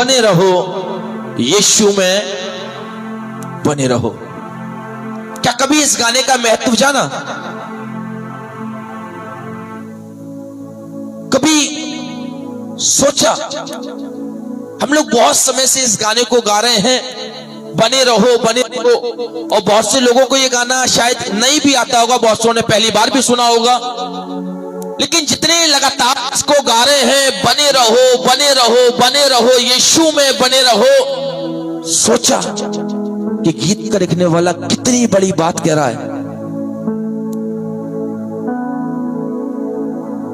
बने रहो, यीशु में बने रहो। क्या कभी इस गाने का महत्व जाना? कभी सोचा? हम लोग बहुत समय से इस गाने को गा रहे हैं, बने रहो बने रहो, और बहुत से लोगों को ये गाना शायद नहीं भी आता होगा, बहुत से ने पहली बार भी सुना होगा। लेकिन जितने लगातार इसको गा रहे हैं, बने रहो बने रहो बने रहो, यीशु में बने रहो, सोचा कि गीत का लिखने वाला कितनी बड़ी बात कह रहा है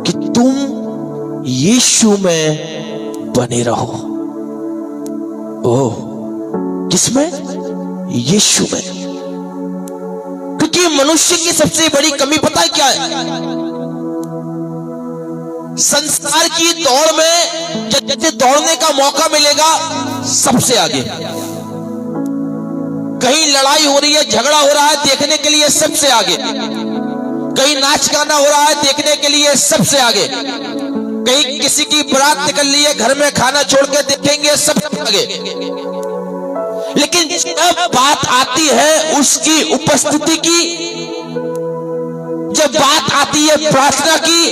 कि तुम यीशु में बने रहो। ओह, किसमें? यीशु में। क्योंकि मनुष्य की सबसे बड़ी कमी पता है क्या है? संसार की दौड़ में जैसे दौड़ने का मौका मिलेगा सबसे आगे, कहीं लड़ाई हो रही है, झगड़ा हो रहा है, देखने के लिए सबसे आगे, कहीं नाच गाना हो रहा है, देखने के लिए सबसे आगे, कहीं किसी की बारात निकल रही है, घर में खाना छोड़ के देखेंगे सबसे आगे। लेकिन जब बात आती है उसकी उपस्थिति की, जब बात आती है प्रार्थना की,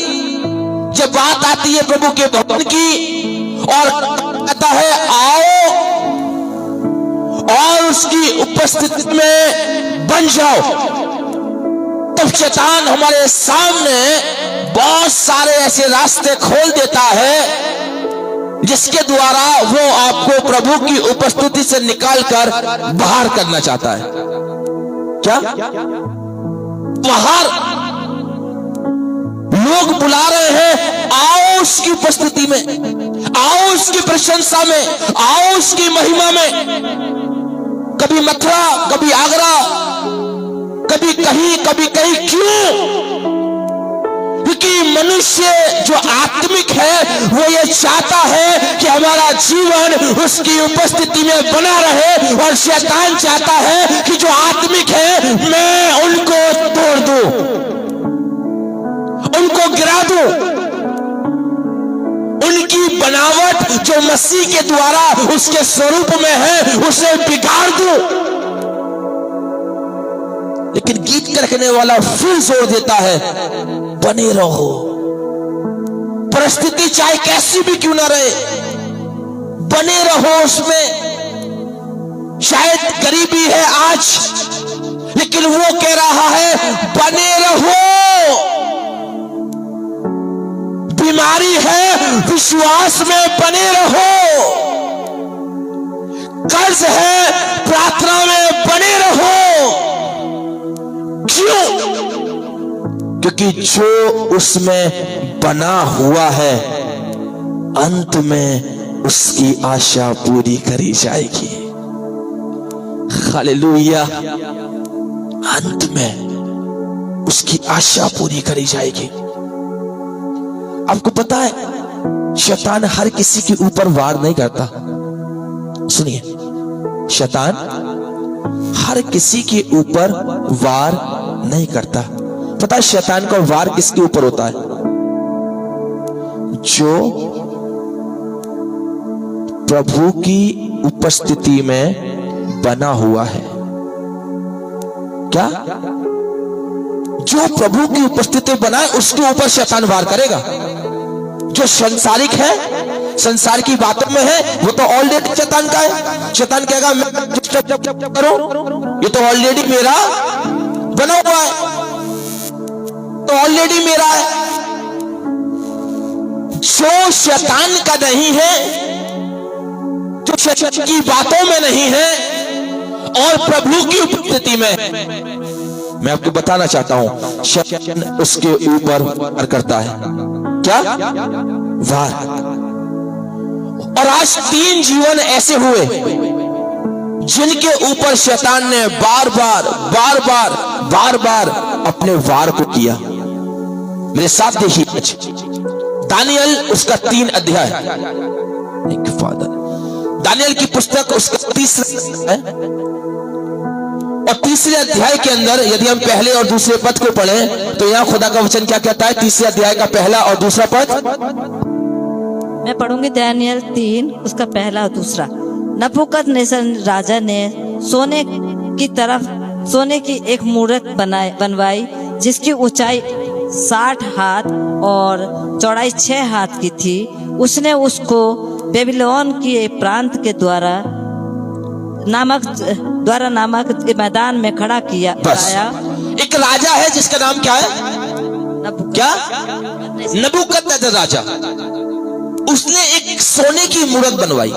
जब बात आती है प्रभु के भवन की, और कहता है आओ और उसकी उपस्थिति में बन जाओ, तब शैतान हमारे सामने बहुत सारे ऐसे रास्ते खोल देता है जिसके द्वारा वो आपको प्रभु की उपस्थिति से निकालकर बाहर करना चाहता है। क्या? बाहर लोग बुला रहे हैं, आओ उसकी उपस्थिति में, आओ उसकी प्रशंसा में, आओ उसकी महिमा में। कभी मथुरा, कभी आगरा, कभी कहीं कभी कहीं। क्यों? क्योंकि मनुष्य जो आत्मिक है वो ये चाहता है कि हमारा जीवन उसकी उपस्थिति में बना रहे, और शैतान चाहता है कि जो आत्मिक है मैं उनको तोड़ दूं, उनको गिरा दूं, उनकी बनावट जो मसीह के द्वारा उसके स्वरूप में है उसे बिगाड़ दूं। लेकिन गीत का रखने वाला फिर जोर देता है, बने रहो, परिस्थिति चाहे कैसी भी क्यों ना रहे, बने रहो उसमें। शायद गरीबी है आज, लेकिन वो कह रहा है बने रहो। बीमारी है, विश्वास में बने रहो। कर्ज है, प्रार्थना में बने रहो। क्यों? क्योंकि जो उसमें बना हुआ है अंत में उसकी आशा पूरी करी जाएगी। हालेलुया। अंत में उसकी आशा पूरी करी जाएगी। आपको पता है शैतान हर किसी के ऊपर वार नहीं करता। सुनिए, शैतान हर किसी के ऊपर वार नहीं करता। पता है शैतान का वार किसके ऊपर होता है? जो प्रभु की उपस्थिति में बना हुआ है। क्या? जो प्रभु की उपस्थिति बना है उसके ऊपर शैतान वार करेगा। जो संसारिक है, संसार की बातों में है, वो तो ऑलरेडी शैतान का है। शैतान कहेगा मैं करो, ये तो ऑलरेडी मेरा बना हुआ है, तो ऑलरेडी मेरा है। जो शैतान का नहीं है, जो शैतान की बातों में नहीं है और प्रभु की उपस्थिति में, मैं आपको बताना चाहता हूं शैतान उसके ऊपर वार करता है। क्या? वार। और आज 3 जीवन ऐसे हुए जिनके ऊपर शैतान ने बार बार अपने वार को किया। मेरे साथ देखिए दानियल उसका 3 अध्याय, दानियल की पुस्तक उसका 3 है, और 3 अध्याय के अंदर यदि हम पहले और दूसरे पद को पढ़ें तो यहां खुदा का वचन क्या कहता है? 3 अध्याय का पहला और दूसरा पद, मैं पढ़ूंगी दानियल 3 उसका पहला और दूसरा। नबूकदनेस्सर राजा ने सोने की एक मूरत बनवाई जिसकी ऊंचाई 60 हाथ और चौड़ाई 6 हाथ की थी। उसने उसको बेबीलोन के प्रांत के द्वारा नामक मैदान में खड़ा किया। एक राजा है जिसका नाम क्या है? क्या? नबूकदनेस्सर राजा। उसने एक सोने की मूरत बनवाई।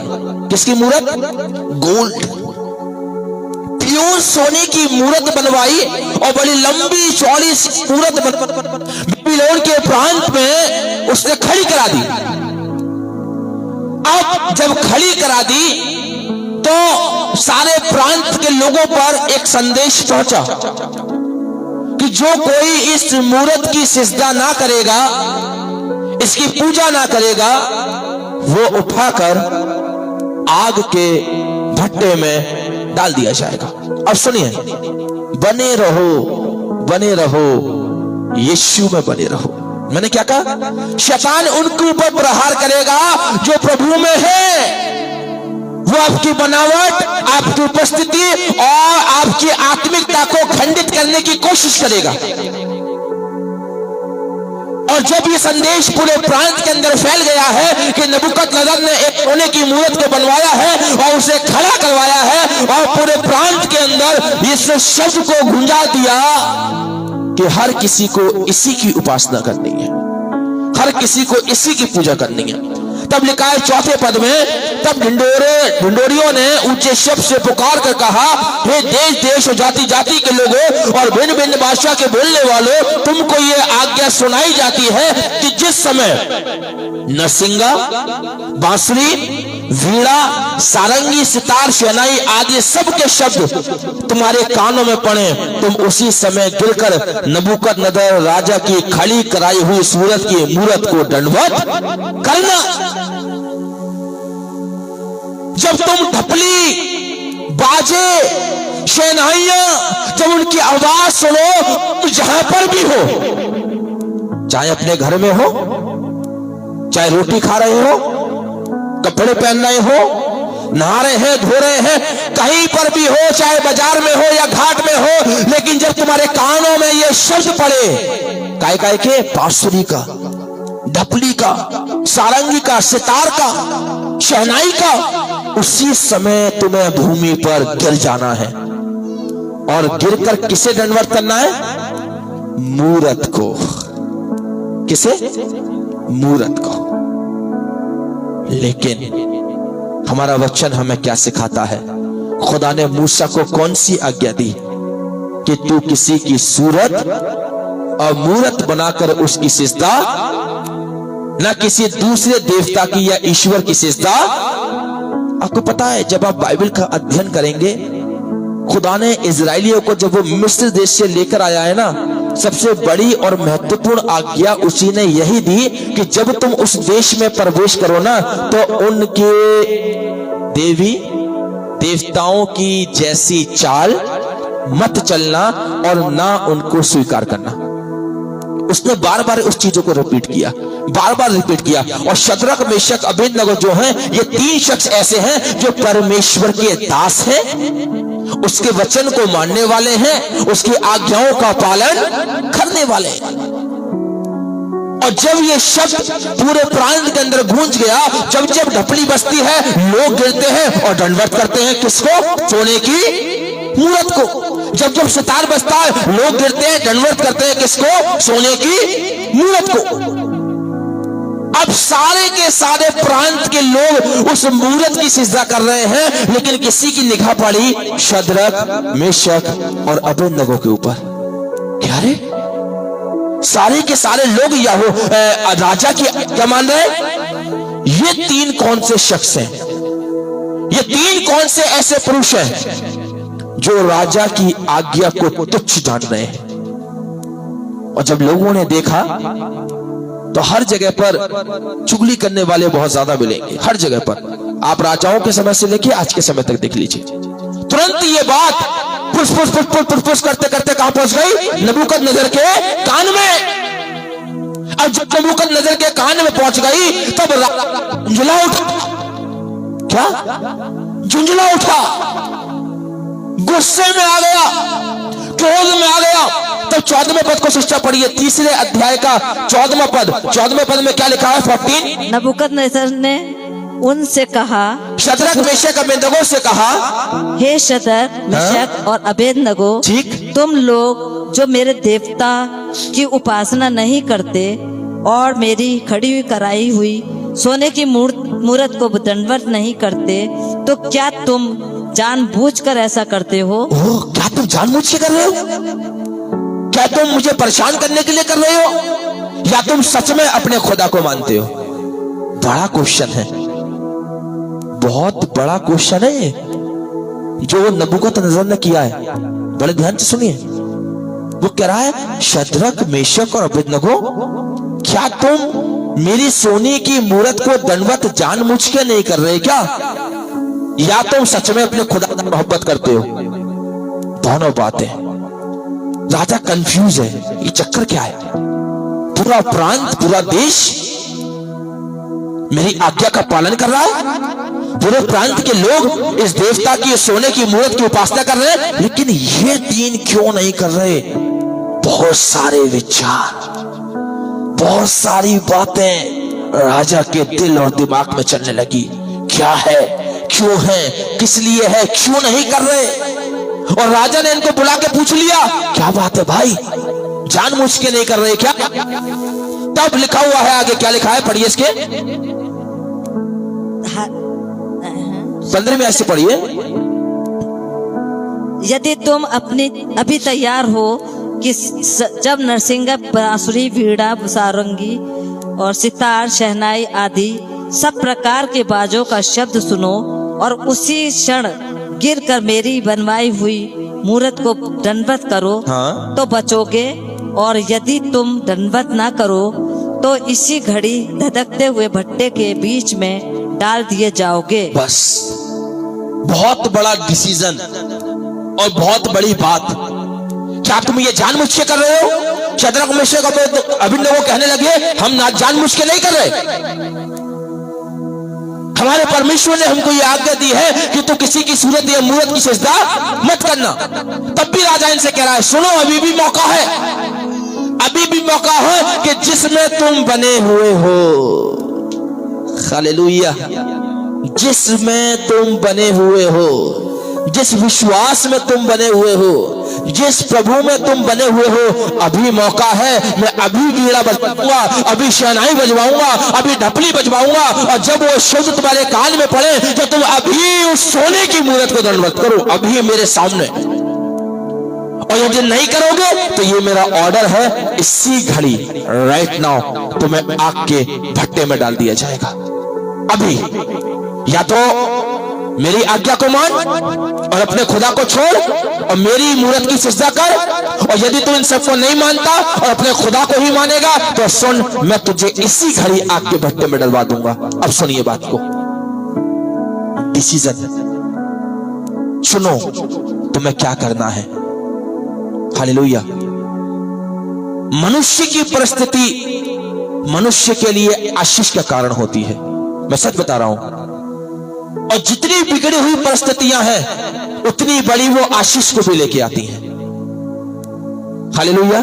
किसकी मूरत? गोल्ड, प्योर सोने की मूरत बनवाई और बड़ी लंबी चौड़ी मूरत बेबीलोन के प्रांत में उसने खड़ी करा दी। अब जब खड़ी करा दी तो सारे प्रांत के लोगों पर एक संदेश पहुंचा कि जो कोई इस मूरत की सिजदा ना करेगा, इसकी पूजा ना करेगा, वो उठाकर आग के भट्टे में डाल दिया जाएगा। अब सुनिए, बने रहो यीशु में बने रहो। मैंने क्या कहा? शैतान उनके ऊपर प्रहार करेगा जो प्रभु में है। वो आपकी बनावट, आपकी उपस्थिति और आपकी आत्मिकता को खंडित करने की कोशिश करेगा। और जब ये संदेश पूरे प्रांत के अंदर फैल गया है कि नबूकदनेस्सर ने एक सोने की मूरत को बनवाया है और उसे खड़ा करवाया है और पूरे प्रांत के अंदर इस शब्द को गूंजा दिया कि हर किसी को इसी की उपासना करनी है, हर किसी को इसी की पूजा करनी है। तब लिखा है 4 पद में, तब ढिंढोरियों ने ऊंचे शब्द से पुकार कर कहा, हे देश देश और जाति जाति के लोगों और भिन्न भिन्न भाषा के बोलने वालों, तुमको ये आज्ञा सुनाई जाती है कि जिस समय नरसिंगा, बांसुरी, वीणा, सारंगी, सितार, शहनाई आदि सब के शब्द तुम्हारे कानों में पड़े, तुम उसी समय गिरकर नबूकदनेस्सर राजा की खड़ी कराई हुई सूरत की मूरत को दंडवत करना। जब तुम ढपली, बाजे, शहनाइयां, जब उनकी आवाज सुनो, जहां पर भी हो, चाहे अपने घर में हो, चाहे रोटी खा रहे हो, कपड़े पहन रहे हो, नहा रहे हैं, धो रहे हैं, कहीं पर भी हो, चाहे बाजार में हो या घाट में हो, लेकिन जब तुम्हारे कानों में ये शब्द पड़े, काय के, बांसुरी का, ढपली का, सारंगी का, सितार का, शहनाई का, उसी समय तुम्हें भूमि पर गिर जाना है। और गिरकर किसे दंडवत करना है? मूरत को। किसे? मूरत को। लेकिन हमारा वचन हमें क्या सिखाता है? खुदा ने मूसा को कौन सी आज्ञा दी कि तू किसी की सूरत और मूरत बनाकर उसकी सिजदा, ना किसी दूसरे देवता की या ईश्वर की सिजदा। आपको पता है, जब आप बाइबल का अध्ययन करेंगे, खुदा ने इजराइलियों को जब वो मिस्र देश से लेकर आया है ना, सबसे बड़ी और महत्वपूर्ण आज्ञा उसी ने यही दी कि जब तुम उस देश में प्रवेश करो ना, तो उनके देवी देवताओं की जैसी चाल मत चलना और ना उनको स्वीकार करना। उसने बार बार उस चीजों को रिपीट किया, बार बार रिपीट किया। और शद्रक, मेशक, अबेदनगो जो हैं, ये 3 शख्स ऐसे हैं जो परमेश्वर के दास हैं, उसके वचन को मानने वाले हैं, उसकी आज्ञाओं का पालन करने वाले हैं। और जब ये शब्द पूरे प्रांत के अंदर गूंज गया, जब जब ढपली बजती है, लोग गिरते हैं और दंडवत करते हैं। किसको? सोने की मूरत को। जब जब सितार बजता है, लोग गिरते हैं, दंडवत करते हैं। किसको? सोने की मूरत को। अब सारे के सारे प्रांत के लोग उस मूरत की सिजदा कर रहे हैं, लेकिन किसी की निगाह पड़ी शद्रक, मेशक और अबेदनगो के ऊपर। क्या रे? सारे के सारे लोग राजा की क्या मान रहे हैं? ये 3 कौन से शख्स हैं? ये 3 कौन से ऐसे पुरुष हैं जो राजा की आज्ञा को तुच्छ जान रहे हैं? और जब लोगों ने देखा तो हर जगह पर चुगली करने वाले बहुत ज्यादा मिलेंगे, हर जगह पर। आप राजाओं के समय से लेके आज के समय तक देख लीजिए। तुरंत ये बात फुस करते करते कहां पहुंच गई? नबूकदनेस्सर के कान में। अब जब नबूकदनेस्सर के कान में पहुंच गई तब झुंझला उठा। क्या झुंझला उठा, गुस्से में आ गया, क्रोध में आ गया। तब 14वें पद को शिक्षा पढ़िए, 3 अध्याय का 14वां पद। 14वें पद में क्या लिखा है? 14। नबूकदनेस्सर ने उनसे कहा, शद्रक मेशक अबेदनगो से कहा, हे शद्रक मेशक और अबेदनगो, ठीक, तुम लोग जो मेरे देवता की उपासना नहीं करते और मेरी खड़ी हुई कराई हुई सोने की मूर्त को दंडवत नहीं करते, तो क्या तुम जानबूझकर ऐसा करते हो? क्या तुम जानबूझ के कर रहे हो? क्या तुम मुझे परेशान करने के लिए कर रहे हो, या तुम सच में अपने खुदा को मानते हो? बड़ा क्वेश्चन है, बहुत बड़ा क्वेश्चन है ये, जो नबूकदनेस्सर ने किया है। बड़े ध्यान से सुनिए, वो कह रहा है, शद्रक मेशक और अबेदनगो, क्या तुम मेरी सोने की मूर्त को दंडवत जानबूझ के नहीं कर रहे क्या, या तुम सच में अपने खुदा से मोहब्बत करते हो? दोनों बातें। राजा कंफ्यूज है, ये चक्कर क्या है? पूरा प्रांत, पूरा देश मेरी आज्ञा का पालन कर रहा है, पूरे प्रांत के लोग इस देवता की, सोने की मूर्त की उपासना कर रहे हैं, लेकिन ये 3 क्यों नहीं कर रहे? बहुत सारे विचार, बहुत सारी बातें राजा के दिल और दिमाग में चलने लगी। क्या है, क्यों है, किस लिए है, क्यों नहीं कर रहे? और राजा ने इनको बुला के पूछ लिया, क्या बात है भाई, जानबूझ के नहीं कर रहे क्या? तब लिखा हुआ है आगे, क्या लिखा है? पढ़िए इसके 15वें आयत से पढ़िए। यदि तुम अभी तैयार हो कि जब नरसिंगा, बांसुरी, वीणा, सारंगी और सितार, शहनाई आदि सब प्रकार के बाजों का शब्द सुनो और उसी क्षण गिर कर मेरी बनवाई हुई मूर्त को दंडवत करो, हाँ? तो बचोगे, और यदि तुम दंडवत ना करो तो इसी घड़ी धधकते हुए भट्टे के बीच में डाल दिए जाओगे। बस, बहुत बड़ा डिसीजन और बहुत बड़ी बात। क्या तुम ये जानबूझ के कर रहे हो? शद्रक मेशक अबेदनगो कहने लगे, हम ना जानबूझ के नहीं कर रहे, हमारे परमेश्वर ने हमको ये आज्ञा दी है कि तू किसी की सूरत या मूर्त की सजदा मत करना। तब भी राजा इनसे कह रहा है, सुनो, अभी भी मौका है, अभी भी मौका है कि जिसमें तुम बने हुए हो, हालेलुया, जिसमें तुम बने हुए हो, जिस विश्वास में तुम बने हुए हो, जिस प्रभु में तुम बने हुए हो, अभी मौका है। मैं अभी वीणा बजवाऊंगा, अभी शहनाई बजवाऊंगा, अभी ढपली बजवाऊंगा, और जब वो शब्द तुम्हारे कान में पड़े तो तुम अभी उस सोने की मूर्त को दंडवत करो, अभी मेरे सामने। और यदि नहीं करोगे तो ये मेरा ऑर्डर है, इसी घड़ी, राइट नाउ, तुम्हें आग के भट्टे में डाल दिया जाएगा। अभी या तो मेरी आज्ञा को मान और अपने खुदा को छोड़ और मेरी मूर्त की सजदा कर, और यदि तू इन सबको नहीं मानता और अपने खुदा को ही मानेगा तो सुन, मैं तुझे इसी घड़ी आग के भट्टे में डलवा दूंगा। अब सुनिए बात को, डिसीजन सुनो, तुम्हें क्या करना है। हालेलुया। मनुष्य की परिस्थिति मनुष्य के लिए आशीष का कारण होती है, मैं सच बता रहा हूं, और जितनी बिगड़ी हुई परिस्थितियां हैं उतनी बड़ी वो आशीष को भी लेके आती हैं। हालेलुया।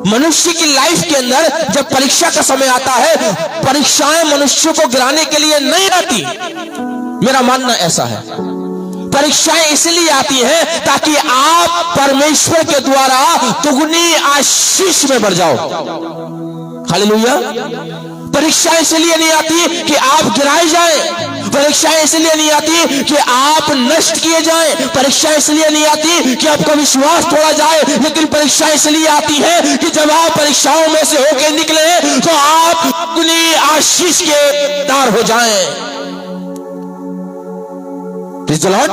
मनुष्य की लाइफ के अंदर जब परीक्षा का समय आता है, परीक्षाएं मनुष्य को गिराने के लिए नहीं आती, मेरा मानना ऐसा है। परीक्षाएं इसलिए आती हैं ताकि आप परमेश्वर के द्वारा दुगनी आशीष में बढ़ जाओ। हालेलुया। परीक्षा इसलिए नहीं आती कि आप गिराए जाएं, परीक्षा इसलिए नहीं आती कि आप नष्ट किए जाएं, परीक्षा इसलिए नहीं आती कि आपका विश्वास तोड़ा जाए, लेकिन परीक्षा इसलिए आती है कि जब आप परीक्षाओं में से होकर निकले तो आप अपनी आशीष के दार हो जाएं। Praise the Lord.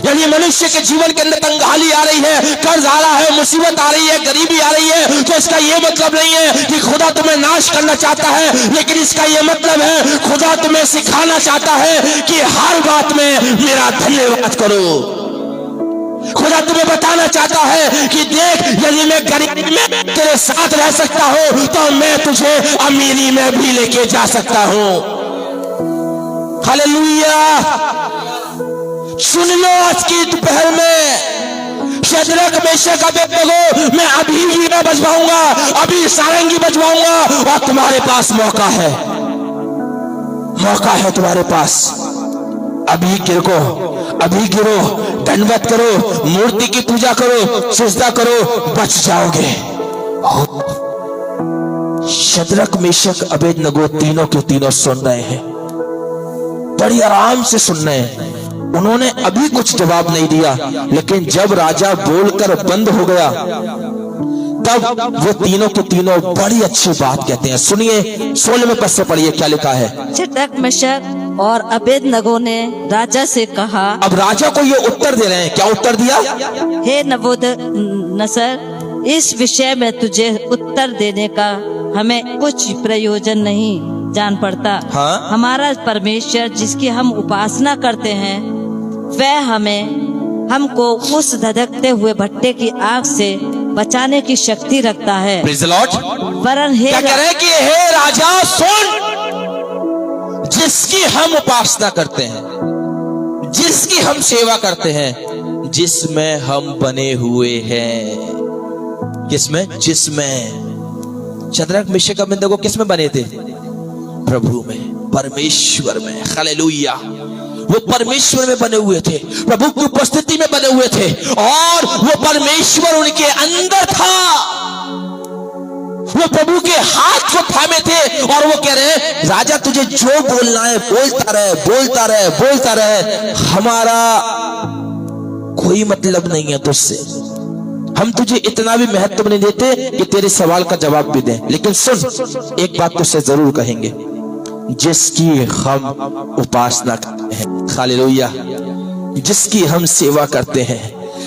यानी मनुष्य के जीवन के अंदर तंगहाली आ रही है, कर्ज आ रहा है, मुसीबत आ रही है, गरीबी आ रही है, तो इसका यह मतलब नहीं है कि खुदा तुम्हें नाश करना चाहता है, लेकिन इसका यह मतलब है खुदा तुम्हें सिखाना चाहता है कि हर बात में मेरा धन्यवाद करो, खुदा तुम्हें बताना चाहता है कि देख, यदि मैं गरीबी में तेरे साथ रह सकता हूं तो मैं तुझे अमीरी में भी लेके जा सकता हूं। हालेलुया। सुन लो, आज की दोपहर में शद्रक मेशक अबेदनगो, मैं अभी वीणा बजवाऊंगा, अभी सारंगी बजवाऊंगा, और तुम्हारे पास मौका है, मौका है तुम्हारे पास। अभी गिरो, अभी गिरो, दंडवत करो, मूर्ति की पूजा करो, सिजदा करो, बच जाओगे। शद्रक मेशक अबेदनगो तीनों के तीनों सुन रहे हैं, बड़ी आराम से सुन रहे हैं। उन्होंने अभी कुछ जवाब नहीं दिया, लेकिन जब राजा बोलकर बंद हो गया तब वो तीनों के तीनों बड़ी अच्छी बात कहते हैं। सुनिए, 16वें पद से पढ़िए क्या लिखा है। शद्रक मेशक और अबेदनगो ने राजा से कहा। अब राजा को ये उत्तर दे रहे हैं। क्या उत्तर दिया? हे नबूकदनेस्सर, इस विषय में तुझे उत्तर देने का हमें कुछ प्रयोजन नहीं जान पड़ता। हाँ? हमारा परमेश्वर जिसकी हम उपासना करते हैं वह हमको उस धधकते हुए भट्टे की आग से बचाने की शक्ति रखता है। Praise the Lord। वरन क्या कह रहे हैं कि हे राजा सुन, जिसकी हम उपासना करते हैं, जिसकी हम सेवा करते हैं, जिसमें हम बने हुए हैं। किसमें? जिसमें। शद्रक मेशक अबेदनगो किसमें बने थे? प्रभु में, परमेश्वर में। हालेलुया। वो परमेश्वर में बने हुए थे, प्रभु की उपस्थिति में बने हुए थे, और वो परमेश्वर उनके अंदर था। वो प्रभु के हाथ को थामे थे, और वो कह रहे हैं राजा तुझे जो बोलना है बोलता रहे, बोलता रहे, बोलता रहे, हमारा कोई मतलब नहीं है तुझसे। हम तुझे इतना भी महत्व नहीं देते कि तेरे सवाल का जवाब भी दें। लेकिन सुन, एक बात तुझसे जरूर कहेंगे, जिसकी हम उपासना करते हैं, हालेलुया, जिसकी हम सेवा करते हैं,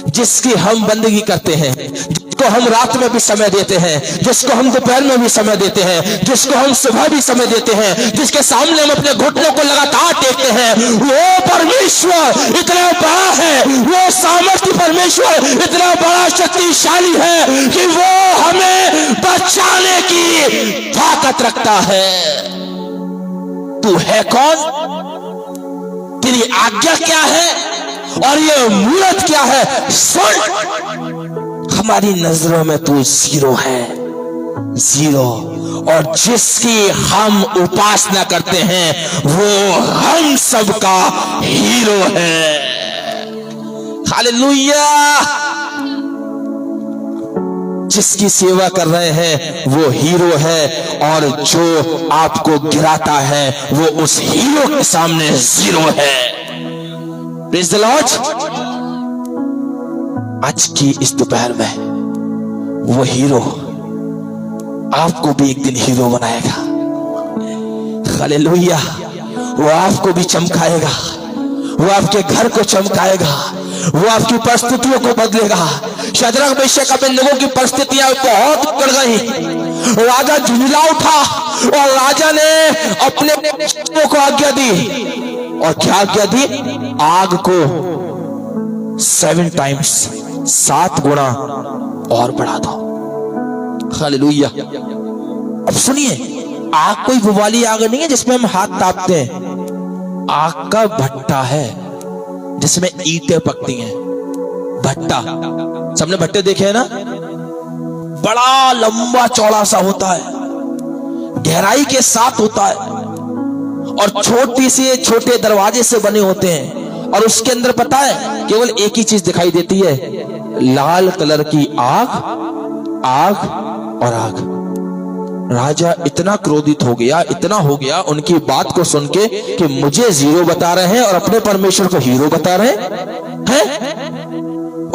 जिसकी हम बंदगी करते हैं, जिसको हम रात में भी समय देते हैं, जिसको हम दोपहर में भी समय देते हैं, जिसको हम सुबह भी समय देते हैं, जिसके सामने हम अपने घुटनों को लगातार टेकते हैं, वो परमेश्वर इतना बड़ा है, वो सामर्थ्य परमेश्वर इतना बड़ा शक्तिशाली है कि वो हमें बचाने की ताकत रखता है। तू है कौन? तेरी आज्ञा क्या है? और ये मूरत क्या है? सुन, हमारी नजरों में तू जीरो है, जीरो। और जिसकी हम उपासना करते हैं वो हम सबका हीरो है। हालेलुया। जिसकी सेवा कर रहे हैं वो हीरो है, और जो आपको गिराता है वो उस हीरो के सामने जीरो है। Praise the Lord. आज की इस दोपहर में वो हीरो आपको भी एक दिन हीरो बनाएगा। हालेलुया। वो आपको भी चमकाएगा, वो आपके घर को चमकाएगा, वो आपकी परिस्थितियों को बदलेगा। शद्रक मेशक अबेदनगो की परिस्थितियां बहुत बढ़ गई। राजा झुंझला उठा, और राजा ने अपने को आज्ञा दी, और क्या आज्ञा दी? आग को 7 टाइम्स, 7 गुना और बढ़ा दो। हालेलुया। अब सुनिए, आग कोई वो वाली आग नहीं है जिसमें हम हाथ तापते हैं। आग का भट्टा है जिसमें ईंटें पकती हैं। भट्टा, सबने भट्टे देखे हैं ना? बड़ा लंबा चौड़ा सा होता है, गहराई के साथ होता है, और छोटी से छोटे दरवाजे से बने होते हैं, और उसके अंदर पता है केवल एक ही चीज दिखाई देती है, लाल कलर की आग, आग और आग। राजा इतना क्रोधित हो गया, इतना हो गया उनकी बात को सुन के कि मुझे जीरो बता रहे हैं और अपने परमेश्वर को हीरो बता रहे हैं।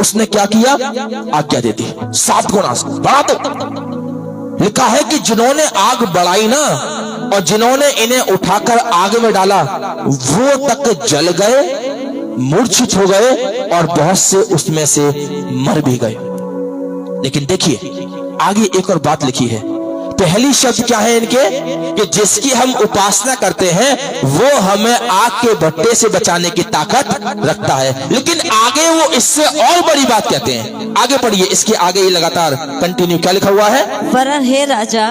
उसने क्या किया? आज्ञा दे दी, 7 गुना बढ़ा दो। लिखा है कि जिन्होंने आग बढ़ाई ना, और जिन्होंने इन्हें उठाकर आग में डाला, वो तक जल गए, मूर्छित हो गए, और बहुत से उसमें से मर भी गए। लेकिन देखिए आगे एक और बात लिखी है, पहली शब्द क्या है इनके कि जिसकी हम उपासना करते हैं वो हमें आग के भट्टे से बचाने की ताकत रखता है। लेकिन आगे वो इससे और बड़ी बात कहते हैं। आगे पढ़िए, इसके आगे ही लगातार कंटिन्यू क्या लिखा हुआ है? वरन हे राजा,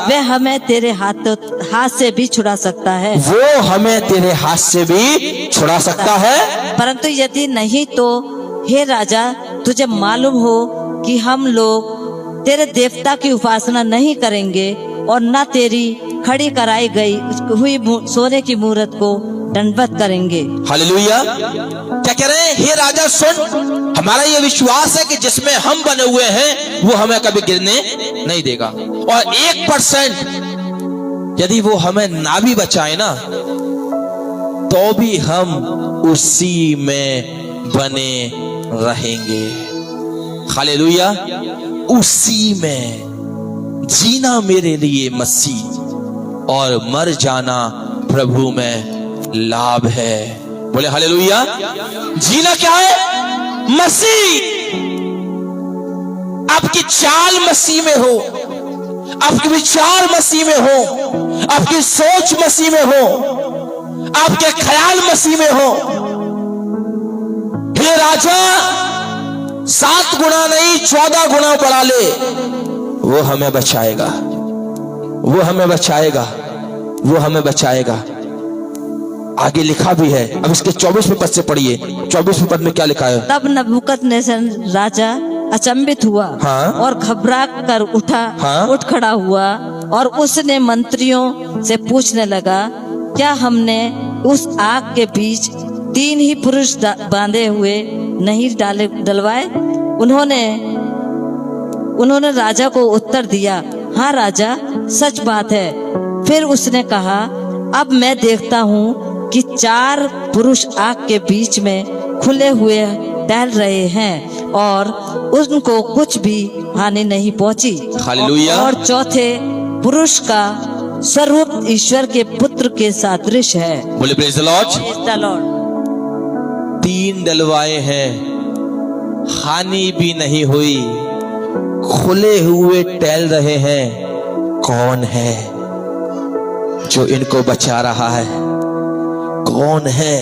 वह हमें तेरे हाथ से भी छुड़ा सकता है। वो हमें तेरे हाथ से भी छुड़ा सकता है। परंतु यदि नहीं तो हे राजा, तुझे मालूम हो कि हम लोग तेरे देवता की उपासना नहीं करेंगे और न तेरी खड़ी कराई गई हुई सोने की मूर्त को दंडवत करेंगे। हालेलुया। क्या कह रहे हैं? हे राजा सुन, हमारा ये विश्वास है कि जिसमें हम बने हुए हैं वो हमें कभी गिरने नहीं देगा। और 1% यदि वो हमें ना भी बचाए ना, तो भी हम उसी में बने रहेंगे। हालेलुया। उसी में जीना मेरे लिए मसीह और मर जाना प्रभु में लाभ है। बोले हालेलुया। जीना क्या है? मसीह। आपकी चाल मसीह में हो, आपके विचार मसीह में हो, आपकी सोच मसीह में हो, आपके ख्याल मसीह में हो। हे राजा, 7 गुना नहीं 14 गुना बढ़ा ले, वो हमें बचाएगा, वो हमें बचाएगा, वो हमें बचाएगा। आगे लिखा भी है। अब इसके 24वें पद से पढ़िए। 24वें पद में क्या लिखा है? तब नबूकदनेस्सर राजा अचंभित हुआ, हाँ? और घबरा कर उठा, हाँ? उठ खड़ा हुआ और उसने मंत्रियों से पूछने लगा, क्या हमने उस आग के बीच 3 ही पुरुष बांधे हुए नहीं डलवाए? उन्होंने राजा को उत्तर दिया, हाँ राजा, सच बात है। फिर उसने कहा, अब मैं देखता हूँ कि 4 पुरुष आग के बीच में खुले हुए टहल रहे हैं और उनको कुछ भी हानि नहीं पहुंची। हालेलुया। और चौथे पुरुष का स्वरूप ईश्वर के पुत्र के सदृश है। बोले praise the Lord. Praise the Lord. 3 डलवाए हैं, हानि भी नहीं हुई, खुले हुए टहल रहे हैं। कौन है जो इनको बचा रहा है? कौन है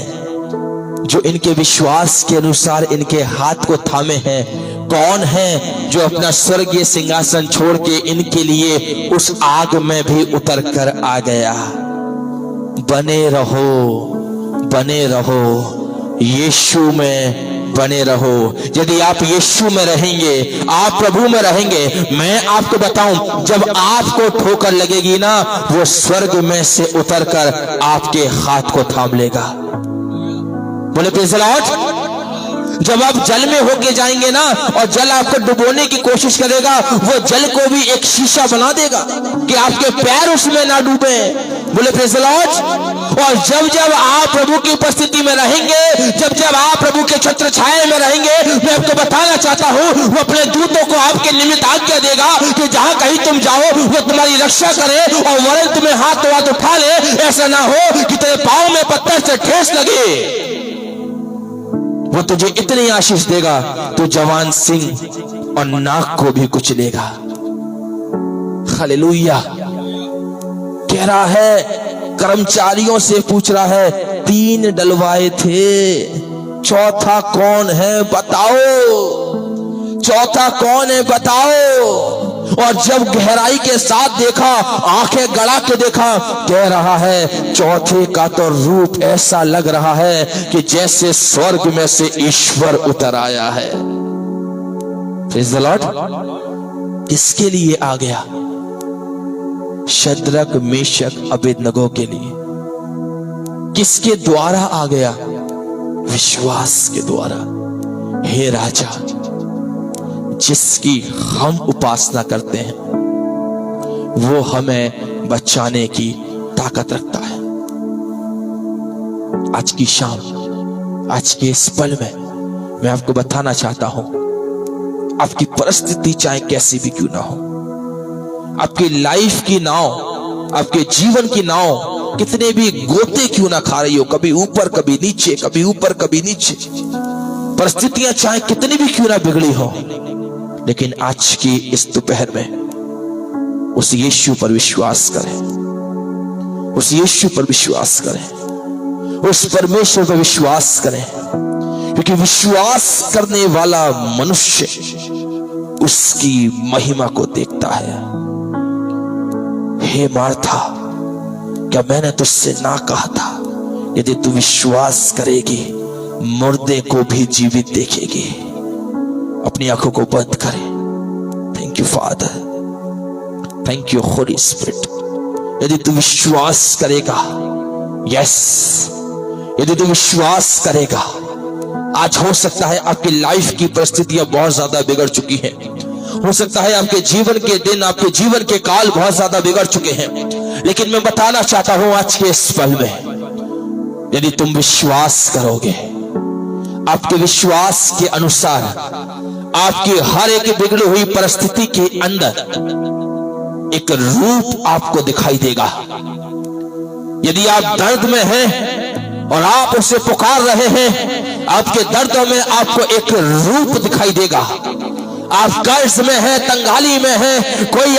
जो इनके विश्वास के अनुसार इनके हाथ को थामे हैं? कौन है जो अपना स्वर्गीय सिंहासन छोड़ के इनके लिए उस आग में भी उतर कर आ गया? बने रहो, बने रहो, यीशु में बने रहो। यदि आप यीशु में रहेंगे, आप प्रभु में रहेंगे, मैं आपको बताऊं, जब आपको ठोकर लगेगी ना, वो स्वर्ग में से उतरकर आपके हाथ को थाम लेगा। बोले प्रेज़ द लॉर्ड। जब आप जल में होके जाएंगे ना और जल आपको डुबोने की कोशिश करेगा, वो जल को भी एक शीशा बना देगा कि आपके पैर उसमें ना डूबे। बोले प्रेज़ द लॉर्ड। और जब जब आप प्रभु की उपस्थिति में रहेंगे, जब जब आप प्रभु के छत्र छाया में रहेंगे, मैं आपको बताना चाहता हूँ, वो अपने दूतों को आपके निमित्त आज्ञा देगा कि जहां कहीं तुम जाओ वो तुम्हारी रक्षा करे और वरन तुम्हें हाथ तो हाथ उठा ले। ऐसा ना हो कि तेरे पाँव में पत्थर से ठेस लगे। वो तुझे इतनी आशीष देगा, तू जवान सिंह और नाक को भी कुचलेगा। हालेलुया। कह रहा है, कर्मचारियों से पूछ रहा है, 3 डलवाए थे, चौथा कौन है बताओ? चौथा कौन है बताओ? और जब गहराई के साथ देखा, आंखें गड़ा के देखा, कह रहा है चौथे का तो रूप ऐसा लग रहा है कि जैसे स्वर्ग में से ईश्वर उतर आया है। Praise the Lord. किसके लिए आ गया? शद्रक, मेशक, अबेदनगो के लिए। किसके द्वारा आ गया? विश्वास के द्वारा। हे राजा, जिसकी हम उपासना करते हैं वो हमें बचाने की ताकत रखता है। आज की शाम, आज के इस पल में मैं आपको बताना चाहता हूं, आपकी परिस्थिति चाहे कैसी भी क्यों ना हो, आपकी लाइफ की नाव, आपके जीवन की नाव कितने भी गोते क्यों ना खा रही हो, कभी ऊपर कभी नीचे, कभी ऊपर कभी नीचे, परिस्थितियां चाहे कितनी भी क्यों ना बिगड़ी हो, लेकिन आज की इस दोपहर में उस यीशु पर विश्वास करें, उस यीशु पर विश्वास करें, उस परमेश्वर पर विश्वास करें, क्योंकि विश्वास करने वाला मनुष्य उसकी महिमा को देखता है। हे मार्था, क्या मैंने तुझसे ना कहा था, यदि तू विश्वास करेगी मुर्दे को भी जीवित देखेगी। अपनी आंखों को बंद करें। Thank you father, thank you Holi spirit. यदि तू विश्वास करेगा, यस, यदि तू विश्वास करेगा, आज हो सकता है आपकी लाइफ की परिस्थितियां बहुत ज्यादा बिगड़ चुकी हैं, हो सकता है आपके जीवन के दिन, आपके जीवन के काल बहुत ज्यादा बिगड़ चुके हैं, लेकिन मैं बताना चाहता हूं आज के इस पल में, यदि तुम विश्वास करोगे, आपके विश्वास के अनुसार आपकी हर एक बिगड़ी हुई परिस्थिति के अंदर एक रूप आपको दिखाई देगा। यदि आप दर्द में हैं और आप उसे पुकार रहे हैं, आपके दर्दों में आपको एक रूप दिखाई देगा। आप कर्ज में हैं, तंगाली में हैं, कोई